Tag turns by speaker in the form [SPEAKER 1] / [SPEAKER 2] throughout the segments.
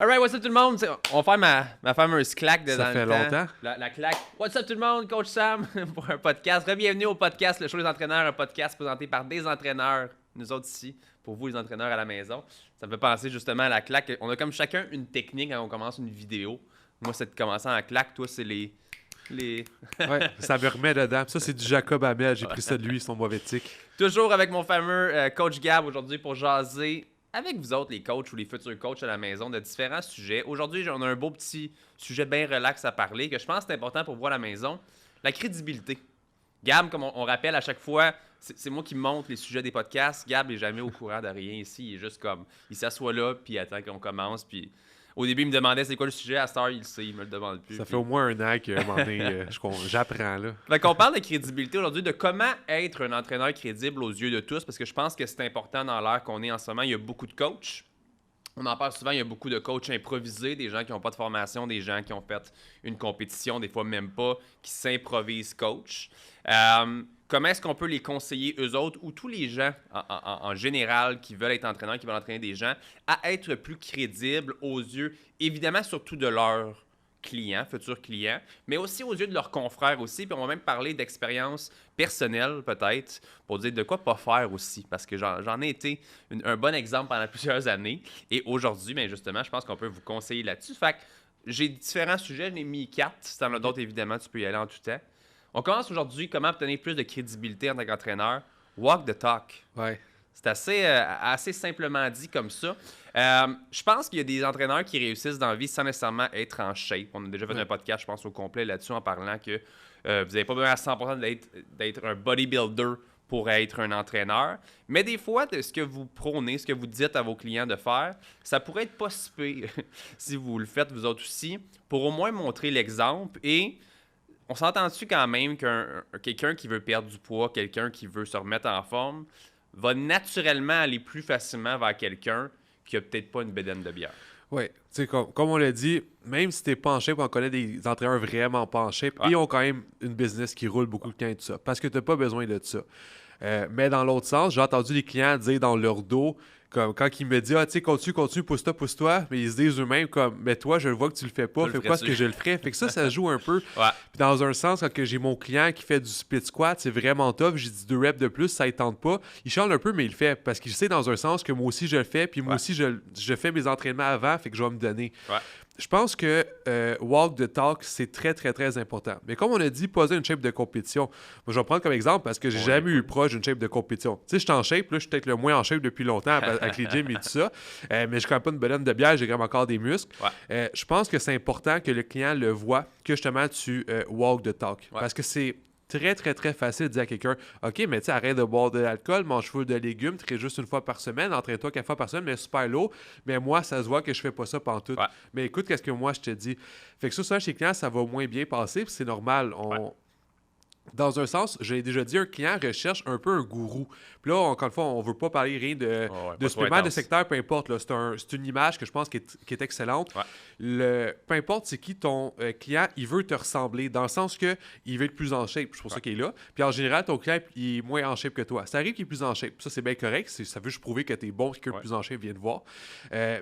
[SPEAKER 1] Alright, what's up tout le monde? On va faire ma fameuse claque de
[SPEAKER 2] Ça
[SPEAKER 1] dans
[SPEAKER 2] fait
[SPEAKER 1] le temps.
[SPEAKER 2] longtemps.
[SPEAKER 1] La claque. What's up tout le monde? Coach Sam pour un podcast. Bienvenue au podcast Le Show des entraîneurs, un podcast présenté par des entraîneurs, nous autres ici, pour vous les entraîneurs à la maison. Ça me fait penser justement à la claque. On a comme chacun une technique quand on commence une vidéo. Moi, c'est de commencer en claque. Toi, c'est les...
[SPEAKER 2] Ouais, ça me remet dedans. Ça, c'est du Jacob Hamel. J'ai pris ça de lui, son mauvais tic.
[SPEAKER 1] Toujours avec mon fameux coach Gab aujourd'hui pour jaser avec vous autres, les coachs ou les futurs coachs à la maison, de différents sujets. Aujourd'hui, on a un beau petit sujet bien relax à parler que je pense que c'est important pour vous à la maison. La crédibilité. Gab, comme on rappelle à chaque fois, c'est moi qui monte les sujets des podcasts. Gab n'est jamais au courant de rien ici. Il est juste comme, il s'assoit là, puis il attend qu'on commence. Puis au début, il me demandait c'est quoi le sujet. À cette heure, il le sait, il me le demande plus.
[SPEAKER 2] Ça fait au moins un an que, à un moment donné, j'apprends, là.
[SPEAKER 1] Fait qu'on parle de crédibilité aujourd'hui, de comment être un entraîneur crédible aux yeux de tous, parce que je pense que c'est important dans l'ère qu'on est en ce moment. Il y a beaucoup de coachs. On en parle souvent, il y a beaucoup de coachs improvisés, des gens qui n'ont pas de formation, des gens qui ont fait une compétition, des fois même pas, qui s'improvisent coach. Comment est-ce qu'on peut les conseiller, eux autres, ou tous les gens en général qui veulent être entraîneurs, qui veulent entraîner des gens, à être plus crédibles aux yeux, évidemment, surtout de leurs clients, futurs clients, mais aussi aux yeux de leurs confrères aussi. Puis on va même parler d'expérience personnelle, peut-être, pour dire de quoi pas faire aussi. Parce que j'en ai été un bon exemple pendant plusieurs années. Et aujourd'hui, bien justement, je pense qu'on peut vous conseiller là-dessus. Fait que j'ai différents sujets, j'en ai mis 4. Si t'en as d'autres, évidemment, tu peux y aller en tout temps. On commence aujourd'hui, comment obtenir plus de crédibilité en tant qu'entraîneur. Walk the talk.
[SPEAKER 2] Ouais.
[SPEAKER 1] C'est assez simplement dit comme ça. Je pense qu'il y a des entraîneurs qui réussissent dans la vie sans nécessairement être en shape. On a déjà fait un podcast, je pense, au complet là-dessus en parlant que vous n'avez pas besoin à 100% d'être un bodybuilder pour être un entraîneur. Mais des fois, de ce que vous prônez, ce que vous dites à vos clients de faire, ça pourrait être pas si pire si vous le faites vous autres aussi, pour au moins montrer l'exemple. Et on s'entend-tu quand même qu'un quelqu'un qui veut perdre du poids, quelqu'un qui veut se remettre en forme, va naturellement aller plus facilement vers quelqu'un qui a peut-être pas une bédaine de bière.
[SPEAKER 2] Oui, tu sais, comme on l'a dit, même si t'es pas en shape, on connaît des entraîneurs vraiment pas en shape,
[SPEAKER 1] Ouais.
[SPEAKER 2] ils ont quand même une business qui roule beaucoup de temps et tout ça, parce que t'as pas besoin de ça. Mais dans l'autre sens, j'ai entendu les clients dire dans leur dos, comme quand ils me disent, ah, tu sais, continue, pousse-toi, mais ils se disent eux-mêmes, comme, mais toi, je le vois que tu le fais pas,
[SPEAKER 1] Je le
[SPEAKER 2] fais pas ce
[SPEAKER 1] ferais-tu?
[SPEAKER 2] que je le ferais. Fait que ça joue un peu.
[SPEAKER 1] Ouais.
[SPEAKER 2] Puis dans un sens, quand que j'ai mon client qui fait du split squat, c'est vraiment tough, j'ai dit 2 reps de plus, ça ne tente pas. Il change un peu, mais il le fait, parce qu'il sait dans un sens que moi aussi je le fais, puis moi aussi je fais mes entraînements avant, fait que je vais me donner.
[SPEAKER 1] Ouais.
[SPEAKER 2] Je pense que walk the talk, c'est très, très, très important. Mais comme on a dit, poser une shape de compétition. Moi, je vais prendre comme exemple parce que j'ai jamais eu proche d'une shape de compétition. Tu sais, je suis en shape, là, je suis peut-être le moins en shape depuis longtemps avec les gyms et tout ça. Mais je suis quand même pas une bedaine de bière, j'ai quand même encore des muscles.
[SPEAKER 1] Ouais.
[SPEAKER 2] Je pense que c'est important que le client le voit, que justement tu walk the talk.
[SPEAKER 1] Ouais.
[SPEAKER 2] Parce que c'est très, très, très facile de dire à quelqu'un, OK, mais tu sais, arrête de boire de l'alcool, mange full de légumes, traite juste une fois par semaine, entraîne-toi 4 fois par semaine, mais super lourd. Mais moi, ça se voit que je fais pas ça pantoute.
[SPEAKER 1] Ouais.
[SPEAKER 2] Mais écoute, qu'est-ce que moi je te dis? Fait que ça, chez les clients, ça va moins bien passer, puis c'est normal. Dans un sens, j'ai déjà dit, un client recherche un peu un gourou. Puis là, encore une fois, on veut pas parler rien de
[SPEAKER 1] pas
[SPEAKER 2] supplément,
[SPEAKER 1] trop
[SPEAKER 2] de
[SPEAKER 1] intense.
[SPEAKER 2] secteur, peu importe. Là. C'est une image que je pense qui est excellente.
[SPEAKER 1] Ouais.
[SPEAKER 2] Peu importe c'est qui ton client, il veut te ressembler, dans le sens que il veut être plus en shape. C'est pour ça qu'il est là. Puis en général, ton client, il est moins en shape que toi. Ça arrive qu'il est plus en shape. Ça, c'est bien correct. Ça veut juste prouver que tu es bon, que quelqu'un plus en shape vient te voir.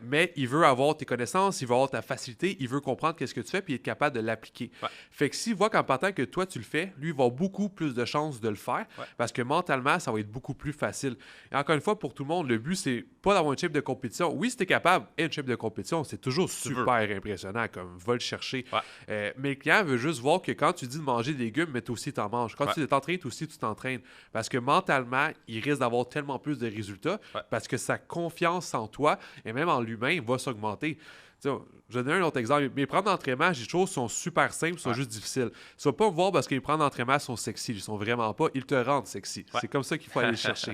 [SPEAKER 2] Mais il veut avoir tes connaissances, il veut avoir ta facilité, il veut comprendre qu'est-ce que tu fais, puis être capable de l'appliquer.
[SPEAKER 1] Ouais.
[SPEAKER 2] Fait que s'il voit qu'en partant que toi, tu le fais, lui, il va avoir beaucoup plus de chances de le faire, parce que mentalement, ça va être beaucoup plus facile. Et encore une fois, pour tout le monde, le but, c'est pas d'avoir une shape de compétition. Oui, si tu es capable, une shape de compétition, c'est toujours super impressionnant, comme va le chercher.
[SPEAKER 1] Ouais.
[SPEAKER 2] Mais le client veut juste voir que quand tu dis de manger des légumes, mais toi aussi, tu en manges. Quand tu t'entraînes, toi aussi, tu t'entraînes. Parce que mentalement, il risque d'avoir tellement plus de résultats, parce que sa confiance en toi, et même en lui-même, va s'augmenter. T'sais, je vais donner un autre exemple. Mes plans d'entraînement, j'ai des choses qui sont super simples, sont juste difficiles. Tu vas pas me voir parce que les plans d'entraînement sont sexy. Ils sont vraiment pas. Ils te rendent sexy. C'est comme ça qu'il faut aller les chercher.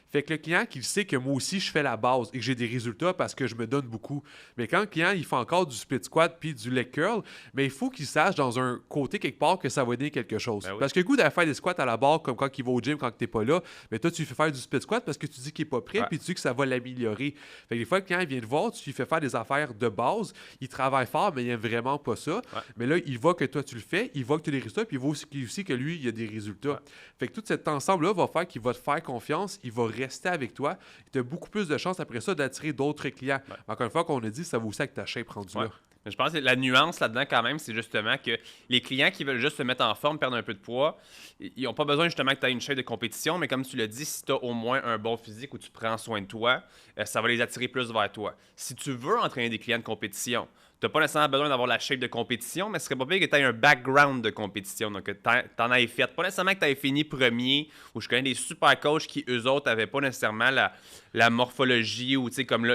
[SPEAKER 2] Fait que le client qui sait que moi aussi je fais la base et que j'ai des résultats parce que je me donne beaucoup. Mais quand le client il fait encore du split squat puis du leg curl, mais il faut qu'il sache dans un côté quelque part que ça va donner quelque chose.
[SPEAKER 1] Ben oui.
[SPEAKER 2] Parce que le goût d'aller faire des squats à la barre comme quand il va au gym quand t'es pas là, mais toi tu lui fais faire du split squat parce que tu dis qu'il est pas prêt puis tu dis que ça va l'améliorer. Fait que des fois le client il vient te voir, tu lui fais faire des affaires de base, il travaille fort mais il aime vraiment pas ça. Mais là il voit que toi tu le fais, il voit que tu as des résultats puis il voit aussi que lui il a des résultats. Fait que tout cet ensemble là va faire qu'il va te faire confiance, il va rester avec toi. Tu as beaucoup plus de chances après ça d'attirer d'autres clients.
[SPEAKER 1] Ouais.
[SPEAKER 2] Encore une fois, qu'on a dit, ça va aussi avec ta shape rendue là.
[SPEAKER 1] Mais je pense que la nuance là-dedans, quand même, c'est justement que les clients qui veulent juste se mettre en forme, perdre un peu de poids, ils n'ont pas besoin justement que tu aies une shape de compétition, mais comme tu l'as dit, si tu as au moins un bon physique où tu prends soin de toi, ça va les attirer plus vers toi. Si tu veux entraîner des clients de compétition, tu n'as pas nécessairement besoin d'avoir la shape de compétition, mais ce serait pas pire que tu aies un background de compétition, donc que tu en aies fait. Pas nécessairement que tu aies fini premier, où je connais des super coachs qui, eux autres, n'avaient pas nécessairement la morphologie ou comme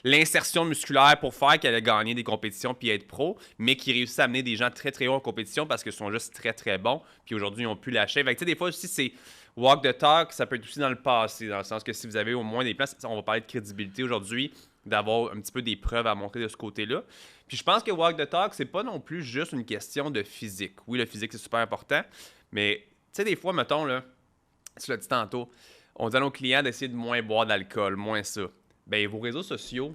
[SPEAKER 1] l'insertion musculaire pour faire qu'elle allait gagner des compétitions puis être pro, mais qui réussissent à amener des gens très très hauts en compétition parce qu'ils sont juste très très bons, puis aujourd'hui ils n'ont plus la shape. Fait que, des fois aussi c'est walk the talk, ça peut être aussi dans le passé, dans le sens que si vous avez au moins des plans, on va parler de crédibilité aujourd'hui, d'avoir un petit peu des preuves à montrer de ce côté-là. Puis je pense que walk the talk, c'est pas non plus juste une question de physique. Oui, le physique, c'est super important, mais tu sais, des fois, mettons, là, tu l'as dit tantôt, on dit à nos clients d'essayer de moins boire d'alcool, moins ça. Ben vos réseaux sociaux,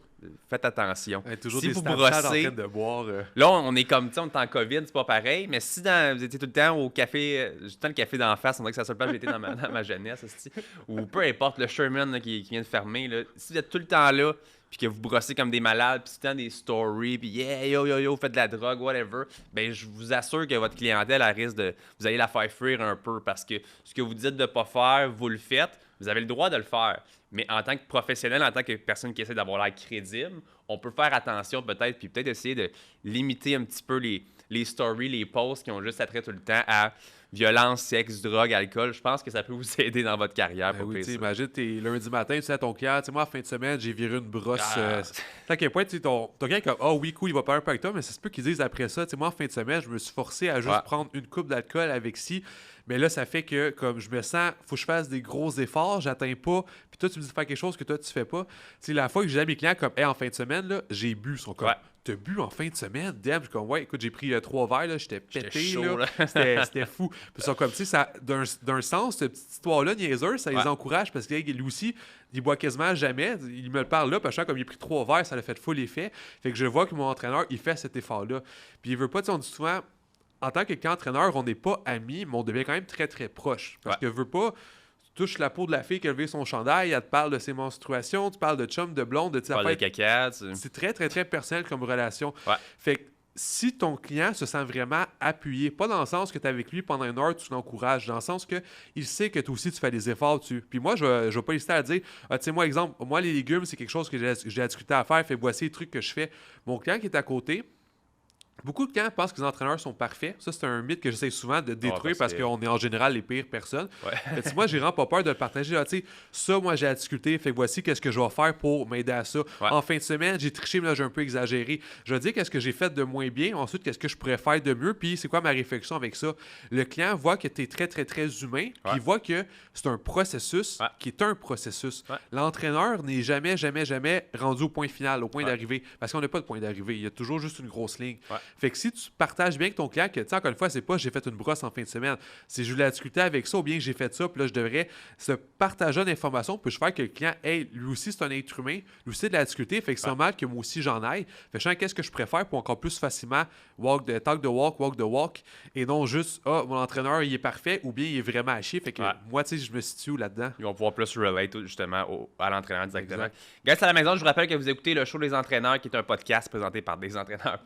[SPEAKER 1] faites attention.
[SPEAKER 2] Toujours
[SPEAKER 1] si
[SPEAKER 2] des
[SPEAKER 1] vous
[SPEAKER 2] Snapchat
[SPEAKER 1] brossez,
[SPEAKER 2] en train de boire.
[SPEAKER 1] là, on est comme, tu sais, on est en COVID, c'est pas pareil, mais si vous étiez tout le temps au café, j'ai tout le temps le café d'en face, on dirait que c'est la seule place où j'étais dans ma jeunesse, ou peu importe, le Sherman là, qui vient de fermer, là, si vous êtes tout le temps là, puis que vous brossez comme des malades, puis tout le temps des stories, puis yeah, yo, yo, yo, faites de la drogue, whatever, ben je vous assure que votre clientèle, elle risque de, vous allez la faire fuir un peu, parce que ce que vous dites de pas faire, vous le faites, vous avez le droit de le faire. Mais en tant que professionnel, en tant que personne qui essaie d'avoir l'air crédible, on peut faire attention peut-être, puis peut-être essayer de limiter un petit peu les stories, les posts qui ont juste attrait tout le temps à violence, sexe, drogue, alcool. Je pense que ça peut vous aider dans votre carrière.
[SPEAKER 2] Ben
[SPEAKER 1] pour
[SPEAKER 2] oui,
[SPEAKER 1] faire ça.
[SPEAKER 2] imagine, t'es lundi matin, tu sais à ton client, tu sais, moi, en fin de semaine, j'ai viré une brosse.
[SPEAKER 1] Ah.
[SPEAKER 2] À quel point, tu sais, ton client est comme, oh oui, cool, il va pas un peu avec toi, mais ça se peut qu'ils disent après ça, tu sais, moi, en fin de semaine, je me suis forcé à juste prendre une coupe d'alcool avec ci. Mais là, ça fait que, comme je me sens, faut que je fasse des gros efforts, j'atteins pas. Puis toi, tu me dis de faire quelque chose que toi, tu fais pas. Tu sais, la fois que j'ai à mes clients, comme, hey, en fin de semaine, là, j'ai bu. Ils sont comme, t'as bu en fin de semaine? Damn, je suis comme, ouais, écoute, j'ai pris 3 verres, là, j'étais pété,
[SPEAKER 1] chaud,
[SPEAKER 2] là. C'était fou. Puis ils sont comme, tu sais, ça, d'un sens, cette petite histoire-là, niaiseuse, ça les encourage parce que lui aussi, il boit quasiment jamais. Il me le parle là, parce que comme il a pris 3 verres, ça l'a fait full effet. Fait que je vois que mon entraîneur, il fait cet effort-là. Puis il veut pas, tu sais, on dit souvent, en tant qu'entraîneur, on n'est pas amis, mais on devient quand même très, très proche. Parce que veut pas, tu touches la peau de la fille qui a levé son chandail, elle te parle de ses menstruations, tu parles de chum, de blonde, de
[SPEAKER 1] tu parles de caca.
[SPEAKER 2] C'est très, très, très personnel comme relation.
[SPEAKER 1] Ouais.
[SPEAKER 2] Fait que si ton client se sent vraiment appuyé, pas dans le sens que tu es avec lui pendant une heure, tu l'encourages, dans le sens que il sait que toi aussi tu fais des efforts dessus. Puis moi, je vais pas hésiter à dire, tu sais, moi, exemple, moi, les légumes, c'est quelque chose que j'ai à discuter à faire, fait voici les trucs que je fais. Mon client qui est à côté, beaucoup de clients pensent que les entraîneurs sont parfaits. Ça, c'est un mythe que j'essaie souvent de détruire parce qu'on est en général les pires personnes. Ouais. Moi, j'ai vraiment pas peur de le partager. Là, ça, moi, j'ai à discuter. Fait que voici qu'est-ce que je vais faire pour m'aider à ça. Ouais. En fin de semaine, j'ai triché, mais là, j'ai un peu exagéré. Je vais dire qu'est-ce que j'ai fait de moins bien. Ensuite, qu'est-ce que je pourrais faire de mieux. Puis, c'est quoi ma réflexion avec ça. Le client voit que tu es très, très, très humain. Puis, il voit que c'est un processus qui est un processus. Ouais. L'entraîneur n'est jamais, jamais, jamais rendu au point final, au point d'arrivée. Parce qu'on n'a pas de point d'arrivée. Il y a toujours juste une grosse ligne. Ouais. Fait que si tu partages bien avec ton client, que tu sais, encore une fois, c'est pas j'ai fait une brosse en fin de semaine, c'est je voulais discuter avec ça ou bien que j'ai fait ça, puis là, je devrais se partager d'informations, puis je faire que le client, hey, lui aussi, c'est un être humain, lui aussi, de la discuter, fait que c'est normal que moi aussi, j'en aille. Fait que je sais qu'est-ce que je préfère pour encore plus facilement talk the walk, et non juste, mon entraîneur, il est parfait, ou bien il est vraiment à chier. Fait que moi, tu sais, je me situe où là-dedans.
[SPEAKER 1] Ils vont pouvoir plus relate, justement, à l'entraîneur directement. Guys, à la maison, je vous rappelle que vous écoutez le show des entraîneurs, qui est un podcast présenté par des entraîneurs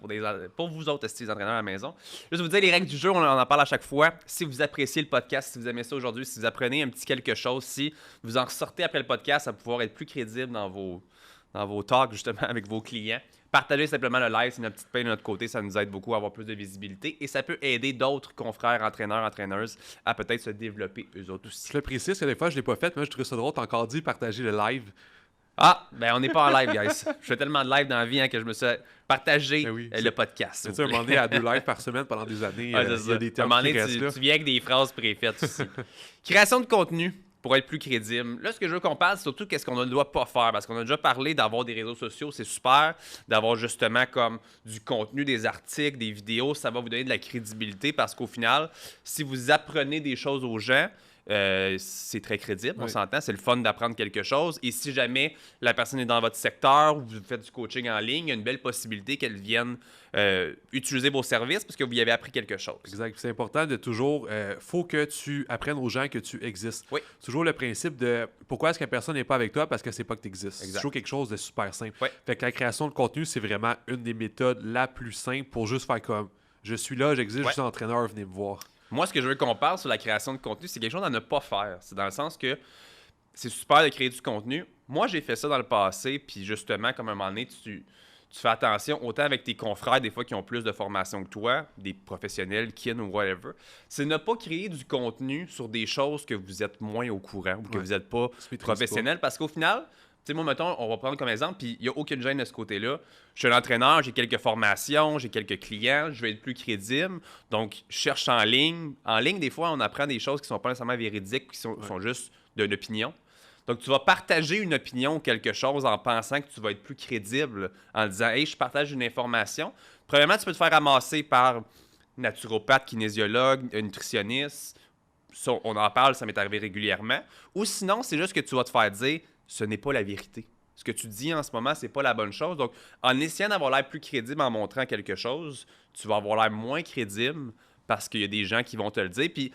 [SPEAKER 1] pour vous autres, les entraîneurs à la maison. Juste vous dire les règles du jeu, on en parle à chaque fois. Si vous appréciez le podcast, si vous aimez ça aujourd'hui, si vous apprenez un petit quelque chose, si vous en ressortez après le podcast, ça va pouvoir être plus crédible dans vos talks, justement, avec vos clients. Partagez simplement le live, c'est une petite paye de notre côté, ça nous aide beaucoup à avoir plus de visibilité et ça peut aider d'autres confrères, entraîneurs, entraîneuses à peut-être se développer eux autres aussi.
[SPEAKER 2] Je le précise que des fois, je ne l'ai pas fait, mais je trouve ça drôle, t'as encore dit partager le live.
[SPEAKER 1] Ah, ben on n'est pas en live, guys. Je fais tellement de live dans la vie que je me suis partagé le podcast.
[SPEAKER 2] Tu sais, un moment donné, à 2 lives par semaine pendant des années, il y a des termes qui restent là.
[SPEAKER 1] Tu viens avec des phrases préfaites aussi. Création de contenu pour être plus crédible. Là, ce que je veux qu'on parle, c'est surtout qu'est-ce qu'on ne doit pas faire. Parce qu'on a déjà parlé d'avoir des réseaux sociaux, c'est super. D'avoir justement comme du contenu, des articles, des vidéos, ça va vous donner de la crédibilité parce qu'au final, si vous apprenez des choses aux gens, c'est très crédible, on s'entend, c'est le fun d'apprendre quelque chose. Et si jamais la personne est dans votre secteur ou vous faites du coaching en ligne, il y a une belle possibilité qu'elle vienne utiliser vos services parce que vous y avez appris quelque chose.
[SPEAKER 2] Exact. C'est important de toujours... faut que tu apprennes aux gens que tu existes.
[SPEAKER 1] Oui.
[SPEAKER 2] Toujours le principe de pourquoi est-ce que la personne n'est pas avec toi parce que c'est pas que tu existes. C'est toujours quelque chose de super simple.
[SPEAKER 1] Oui.
[SPEAKER 2] Fait que la création de contenu, c'est vraiment une des méthodes la plus simple pour juste faire comme je suis là, j'existe, je suis entraîneur, venez me voir.
[SPEAKER 1] Moi, ce que je veux qu'on parle sur la création de contenu, c'est quelque chose à ne pas faire. C'est dans le sens que c'est super de créer du contenu. Moi, j'ai fait ça dans le passé, puis justement, comme à un moment donné, tu fais attention, autant avec tes confrères, des fois, qui ont plus de formation que toi, des professionnels, kin ou whatever, c'est ne pas créer du contenu sur des choses que vous êtes moins au courant ou que vous n'êtes pas professionnel, parce qu'au final... Tu sais, moi, mettons, on va prendre comme exemple, puis il n'y a aucune gêne de ce côté-là. Je suis un entraîneur, j'ai quelques formations, j'ai quelques clients, je vais être plus crédible. Donc, je cherche en ligne. En ligne, des fois, on apprend des choses qui ne sont pas nécessairement véridiques, qui sont juste d'une opinion. Donc, tu vas partager une opinion ou quelque chose en pensant que tu vas être plus crédible, en disant « Hey, je partage une information ». Premièrement, tu peux te faire ramasser par naturopathe, kinésiologue, nutritionniste. Ça, on en parle, ça m'est arrivé régulièrement. Ou sinon, c'est juste que tu vas te faire dire « Ce n'est pas la vérité ». Ce que tu dis en ce moment, c'est pas la bonne chose. Donc, en essayant d'avoir l'air plus crédible en montrant quelque chose, tu vas avoir l'air moins crédible parce qu'il y a des gens qui vont te le dire. Puis,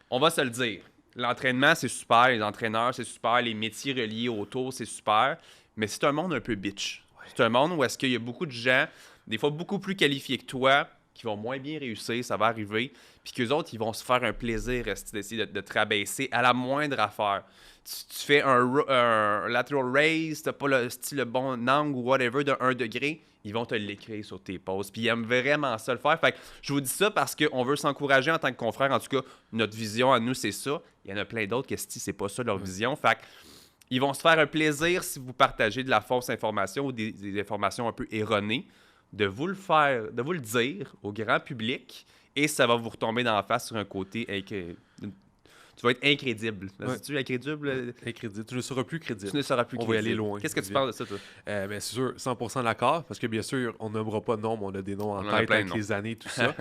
[SPEAKER 1] on va se le dire. L'entraînement, c'est super. Les entraîneurs, c'est super. Les métiers reliés autour, c'est super. Mais c'est un monde un peu bitch. Ouais. C'est un monde où est-ce qu'il y a beaucoup de gens, des fois beaucoup plus qualifiés que toi, qui vont moins bien réussir, ça va arriver. Puis qu'eux autres, ils vont se faire un plaisir d'essayer de te rabaisser à la moindre affaire. Tu fais un lateral raise, t'as pas le bon angle ou whatever de 1 degré, ils vont te l'écrire sur tes posts. Puis ils aiment vraiment ça le faire. Fait que je vous dis ça parce qu'on veut s'encourager en tant que confrère. En tout cas, notre vision à nous, c'est ça. Il y en a plein d'autres qui c'est pas ça leur vision. Fait que ils vont se faire un plaisir si vous partagez de la fausse information ou des informations un peu erronées, de vous le faire, de vous le dire au grand public, et ça va vous retomber dans la face sur un côté tu vas être incrédible. C'est-tu incrédible?
[SPEAKER 2] Incrédible. Tu ne seras plus crédible.
[SPEAKER 1] Tu ne seras plus crédible.
[SPEAKER 2] On va y aller loin.
[SPEAKER 1] Qu'est-ce que tu penses de ça, toi?
[SPEAKER 2] Ben, c'est sûr, 100% d'accord, parce que bien sûr, on nommera pas de nom, mais on a des noms en tête avec les années, tout ça.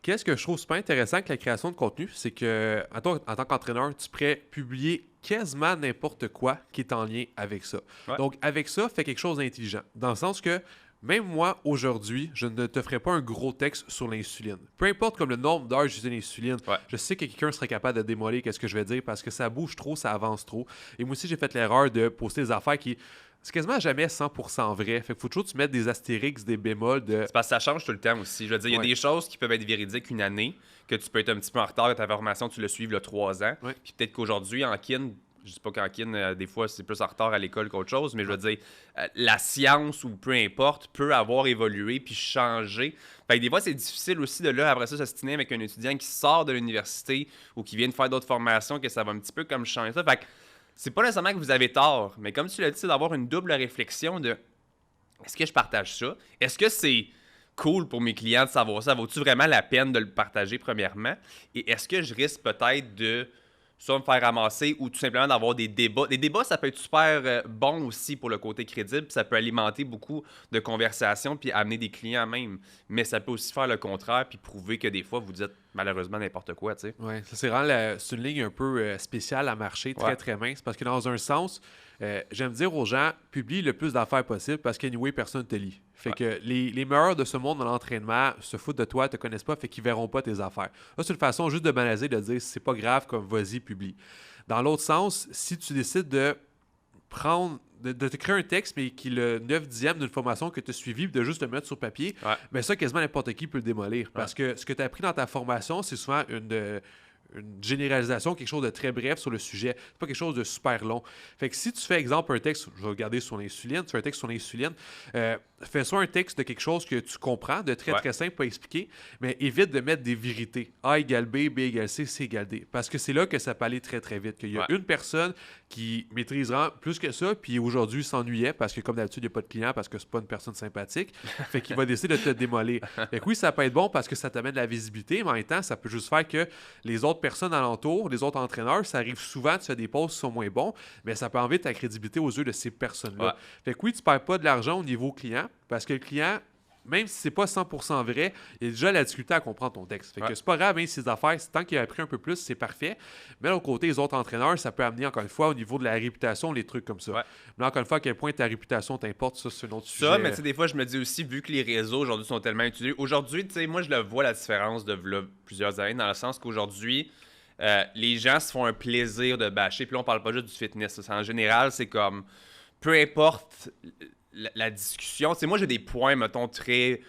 [SPEAKER 2] Qu'est-ce que je trouve super intéressant avec la création de contenu, c'est que en tant qu'entraîneur, tu pourrais publier quasiment n'importe quoi qui est en lien avec ça. Ouais. Donc, avec ça, fais quelque chose d'intelligent. Dans le sens que même moi, aujourd'hui, je ne te ferai pas un gros texte sur l'insuline. Peu importe comme le nombre d'heures j'utilise l'insuline, je sais que quelqu'un serait capable de démolir ce que je vais dire parce que ça bouge trop, ça avance trop. Et moi aussi, j'ai fait l'erreur de poster des affaires qui... C'est quasiment jamais 100% vrai. Fait qu'il faut toujours que tu mettes des astérix, des bémols. C'est
[SPEAKER 1] parce que ça change tout le temps aussi. Je veux dire, il y a des choses qui peuvent être véridiques une année, que tu peux être un petit peu en retard de ta formation, tu le suives 3 ans. Puis peut-être qu'aujourd'hui, en kin, je dis pas qu'en kin, des fois, c'est plus en retard à l'école qu'autre chose, mais je veux dire, la science ou peu importe peut avoir évolué puis changé. Fait que des fois, c'est difficile aussi de là, après ça, s'ostiner avec un étudiant qui sort de l'université ou qui vient de faire d'autres formations, que ça va un petit peu comme changer ça. Fait que c'est pas nécessairement que vous avez tort, mais comme tu l'as dit, c'est d'avoir une double réflexion de est-ce que je partage ça? Est-ce que c'est cool pour mes clients de savoir ça? Vaut-tu vraiment la peine de le partager, premièrement? Et est-ce que je risque peut-être de soit me faire ramasser ou tout simplement d'avoir des débats? Des débats, ça peut être super bon aussi pour le côté crédible, puis ça peut alimenter beaucoup de conversations puis amener des clients même. Mais ça peut aussi faire le contraire puis prouver que des fois, vous dites malheureusement n'importe quoi, tu sais.
[SPEAKER 2] Oui, ça c'est vraiment c'est une ligne un peu spéciale à marcher, très très mince, parce que dans un sens, j'aime dire aux gens, publie le plus d'affaires possible parce qu'anyway, personne ne te lit. Fait que les meilleurs de ce monde dans l'entraînement se foutent de toi, te connaissent pas, fait qu'ils verront pas tes affaires. Là, c'est une façon juste de banaliser, de dire c'est pas grave, comme vas-y, publie. Dans l'autre sens, si tu décides de prendre, de te créer un texte, mais qui est le 9/10 d'une formation que tu as suivie, de juste le mettre sur papier, ben ça, quasiment n'importe qui peut le démolir. Parce que ce que tu as appris dans ta formation, c'est souvent une généralisation, quelque chose de très bref sur le sujet. C'est pas quelque chose de super long. Fait que si tu fais, exemple, un texte, je vais regarder sur l'insuline, tu fais un texte sur l'insuline, fais soit un texte de quelque chose que tu comprends, de très très simple à expliquer, mais évite de mettre des vérités. A égale B, B égale C, C égale D. Parce que c'est là que ça peut aller très très vite. Qu'il y a une personne qui maîtrisera plus que ça, puis aujourd'hui s'ennuyait, parce que comme d'habitude, il n'y a pas de client, parce que c'est pas une personne sympathique, fait qu'il va décider de te démolir. Fait que oui, ça peut être bon parce que ça t'amène de la visibilité, mais en même temps, ça peut juste faire que les autres personnes alentour, les autres entraîneurs, ça arrive souvent, tu fais des posts qui sont moins bons, mais ça peut enlever ta crédibilité aux yeux de ces personnes-là. Fait que oui, tu ne perds pas de l'argent au niveau client, parce que le client, même si c'est pas 100% vrai, il y a déjà la difficulté à comprendre ton texte. Fait que c'est pas grave, hein, ces affaires, tant qu'il a appris un peu plus, c'est parfait. Mais de l'autre côté, les autres entraîneurs, ça peut amener, encore une fois, au niveau de la réputation, les trucs comme ça. Mais encore une fois, à quel point ta réputation t'importe, ça, c'est un autre sujet.
[SPEAKER 1] Ça, mais tu sais, des fois, je me dis aussi, vu que les réseaux aujourd'hui sont tellement utilisés, aujourd'hui, tu sais, moi, je le vois la différence de plusieurs années, dans le sens qu'aujourd'hui, les gens se font un plaisir de bâcher. Puis là, on parle pas juste du fitness. En général, c'est comme, peu importe la discussion. Tu sais, moi, j'ai des points, mettons, très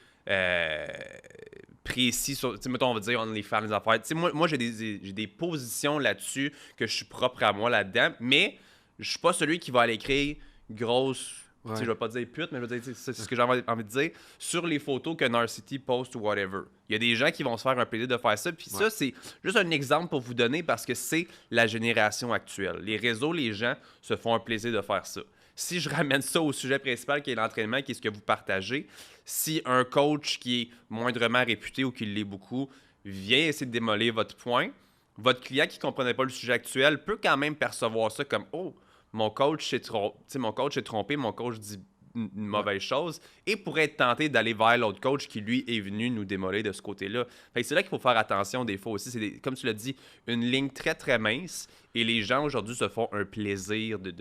[SPEAKER 1] précis sur, tu sais, mettons, on va dire, on est les fans des affaires. Tu sais, moi j'ai des positions là-dessus que je suis propre à moi là-dedans, mais je suis pas celui qui va aller écrire grosse. Je vais pas dire pute, mais je veux dire, c'est ce que j'ai envie de dire. Sur les photos que Narcity poste ou whatever. Il y a des gens qui vont se faire un plaisir de faire ça. Puis ça, c'est juste un exemple pour vous donner parce que c'est la génération actuelle. Les réseaux, les gens se font un plaisir de faire ça. Si je ramène ça au sujet principal qui est l'entraînement, qui est ce que vous partagez, si un coach qui est moindrement réputé ou qui l'est beaucoup vient essayer de démolir votre point, votre client qui ne comprenait pas le sujet actuel peut quand même percevoir ça comme « Oh, mon coach s'est trompé, mon coach dit une mauvaise chose et pourrait être tenté d'aller vers l'autre coach qui, lui, est venu nous démolir de ce côté-là. » Fait que c'est là qu'il faut faire attention des fois aussi. C'est, comme tu l'as dit, une ligne très, très mince et les gens aujourd'hui se font un plaisir de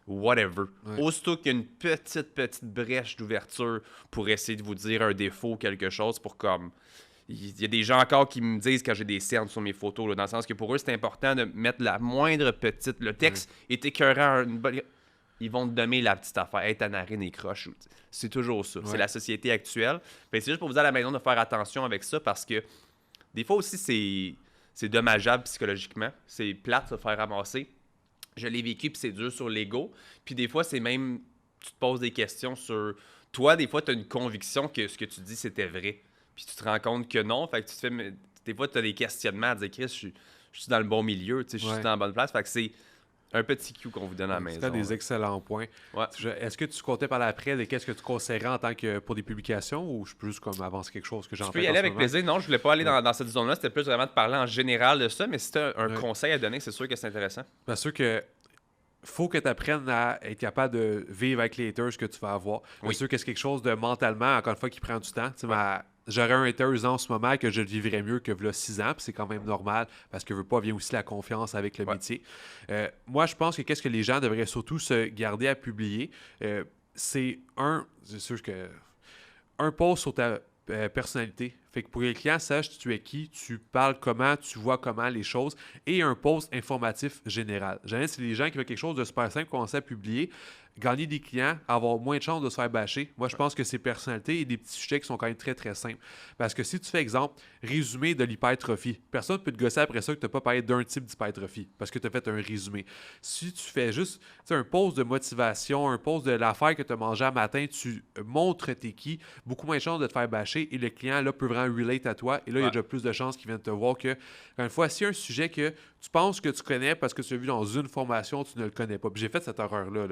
[SPEAKER 1] whatever. Aussitôt qu'il y a une petite brèche d'ouverture pour essayer de vous dire un défaut, quelque chose, pour comme... Il y a des gens encore qui me disent quand j'ai des cernes sur mes photos, là, dans le sens que pour eux, c'est important de mettre la moindre petite... Le texte est écœurant. Ils vont te donner la petite affaire. Hey, ta narine est croche. C'est toujours ça. C'est la société actuelle. C'est juste pour vous dire à la maison de faire attention avec ça parce que des fois aussi, c'est dommageable psychologiquement. C'est plate de se faire ramasser. Je l'ai vécu, puis c'est dur sur l'ego. Puis des fois, c'est même... Tu te poses des questions sur... Toi, des fois, tu as une conviction que ce que tu dis, c'était vrai. Puis tu te rends compte que non. Fait que tu te fais... Des fois, tu as des questionnements à dire, Chris, je suis dans le bon milieu, je suis dans la bonne place. Fait que c'est un petit cue qu'on vous donne à la maison.
[SPEAKER 2] C'est des excellents points. Est-ce que tu comptais par l'après de qu'est-ce que tu conseillerais en tant que pour des publications ou je peux juste comme avancer quelque chose que j'en fais?
[SPEAKER 1] Tu peux y aller avec plaisir. Non, je voulais pas aller dans cette zone-là. C'était plus vraiment de parler en général de ça, mais si tu as un conseil à donner, c'est sûr que c'est intéressant.
[SPEAKER 2] Bien sûr que faut que tu apprennes à être capable de vivre avec les haters que tu vas avoir. Bien sûr que c'est quelque chose de mentalement, encore une fois, qui prend du temps. J'aurais un haters en ce moment que je le vivrais mieux que v'là 6 ans, puis c'est quand même normal, parce que vient aussi la confiance avec le métier. Moi, je pense que qu'est-ce que les gens devraient surtout se garder à publier, c'est sûr que un post sur ta personnalité. Fait que pour que les clients sachent tu es qui, tu parles comment, tu vois comment les choses, et un post informatif général. Jamais c'est les gens qui veulent quelque chose de super simple, commencer à publier, gagner des clients, avoir moins de chances de se faire bâcher. Moi, je pense que c'est personnalité et des petits sujets qui sont quand même très, très simples. Parce que si tu fais, exemple, résumé de l'hypertrophie, personne ne peut te gosser après ça que tu n'as pas parlé d'un type d'hypertrophie parce que tu as fait un résumé. Si tu fais juste un post de motivation, un post de l'affaire que tu as mangé à matin, tu montres t'es qui, beaucoup moins de chances de te faire bâcher et le client là peut vraiment relate à toi. Et là, il y a déjà plus de chances qu'il vienne te voir que, encore une fois, s'il y a un sujet que tu penses que tu connais parce que tu l'as vu dans une formation, tu ne le connais pas. Puis j'ai fait cette erreur-là.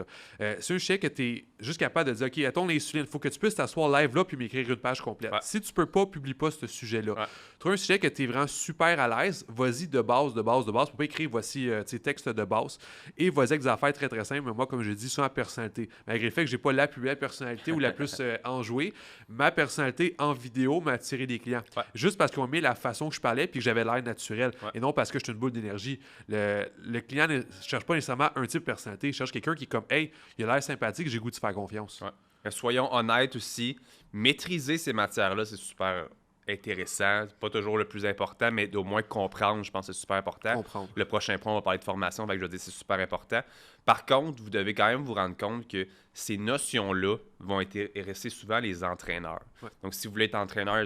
[SPEAKER 2] C'est un sujet que tu es juste capable de dire, OK, attends l'insuline, il faut que tu puisses t'asseoir live là puis m'écrire une page complète. Si tu peux pas, publie pas ce sujet-là. Trouve un sujet que tu es vraiment super à l'aise, vas-y de base. Pour pas écrire, voici tes textes de base. Et vas-y avec des affaires très, très simples. Mais moi, comme je dis, souvent personnalité. Malgré le fait que j'ai pas la plus belle personnalité ou la plus enjouée, ma personnalité en vidéo m'a attiré des clients. Juste parce qu'on met la façon que je parlais puis que j'avais l'air naturel. Et non parce que je suis une boule d'énergie. Le client ne cherche pas nécessairement un type de personnalité. Il cherche quelqu'un qui est comme, hey, il a l'air sympathique, j'ai goût de faire confiance.
[SPEAKER 1] Mais soyons honnêtes aussi. Maîtriser ces matières-là, c'est super intéressant. C'est pas toujours le plus important, mais au moins comprendre, je pense que c'est super important.
[SPEAKER 2] Comprendre.
[SPEAKER 1] Le prochain point, on va parler de formation, donc je veux dire, c'est super important. Par contre, vous devez quand même vous rendre compte que ces notions-là vont intéresser souvent les entraîneurs. Donc, si vous voulez être entraîneur